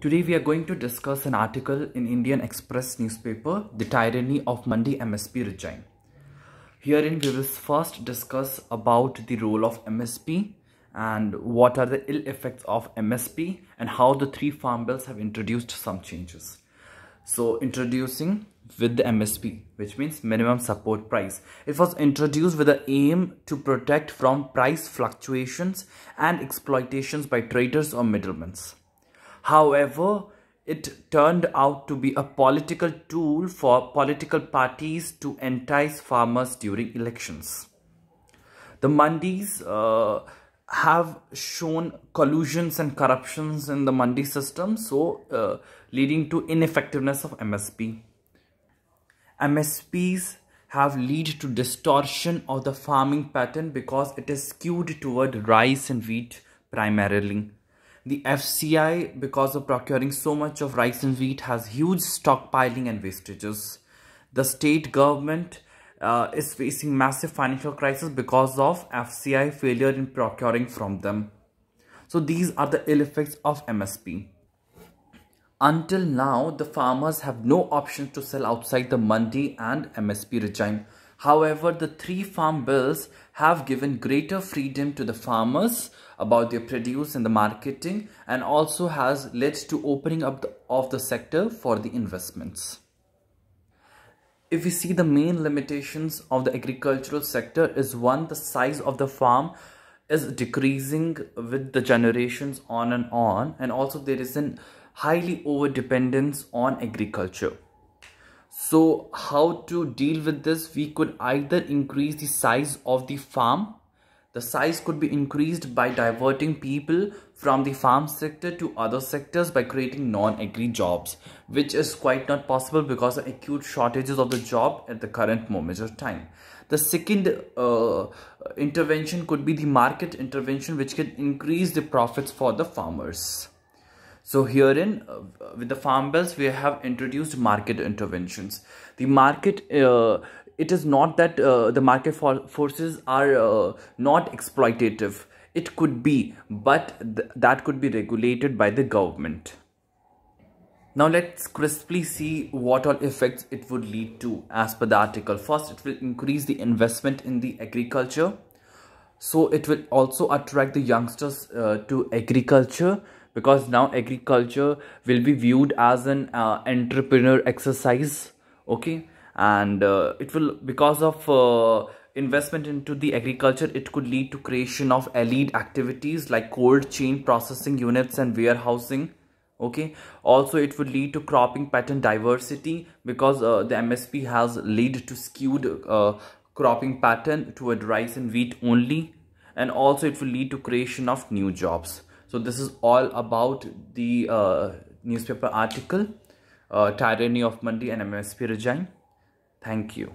Today we are going to discuss an article in Indian Express newspaper, The Tyranny of Mandi MSP Regime. Herein we will first discuss about the role of MSP and what are the ill effects of MSP and how the three farm bills have introduced some changes. So introducing with the MSP, which means minimum support price. It was introduced with the aim to protect from price fluctuations and exploitations by traders or middlemen. However, it turned out to be a political tool for political parties to entice farmers during elections. The mandis have shown collusions and corruptions in the mandi system, so leading to ineffectiveness of MSP. MSPs have led to distortion of the farming pattern because it is skewed toward rice and wheat primarily. The FCI, because of procuring so much of rice and wheat, has huge stockpiling and wastages. The state government is facing massive financial crisis because of FCI failure in procuring from them. So these are the ill effects of MSP. Until now, the farmers have no option to sell outside the mandi and MSP regime. However, the three farm bills have given greater freedom to the farmers about their produce and the marketing, and also has led to opening up of the sector for the investments. If we see the main limitations of the agricultural sector is one, the size of the farm is decreasing with the generations on, and also there is an highly over dependence on agriculture. So how to deal with this? We could either increase the size of the farm. The size could be increased by diverting people from the farm sector to other sectors by creating non-agri jobs, which is quite not possible because of acute shortages of the job at the current moment of time. The second intervention could be the market intervention, which can increase the profits for the farmers. So herein, with the farm bills, we have introduced market interventions. The market, it is not that the market forces are not exploitative. It could be, but that could be regulated by the government. Now let's crisply see what all effects it would lead to as per the article. First, it will increase the investment in the agriculture. So it will also attract the youngsters to agriculture, because now agriculture will be viewed as an entrepreneur exercise, okay? And it will, because of investment into the agriculture, it could lead to creation of allied activities like cold chain processing units and warehousing, okay? Also, it would lead to cropping pattern diversity, because the MSP has led to skewed cropping pattern toward rice and wheat only, and also it will lead to creation of new jobs. So this is all about the newspaper article, Tyranny of Mandi and MSP Regime. Thank you.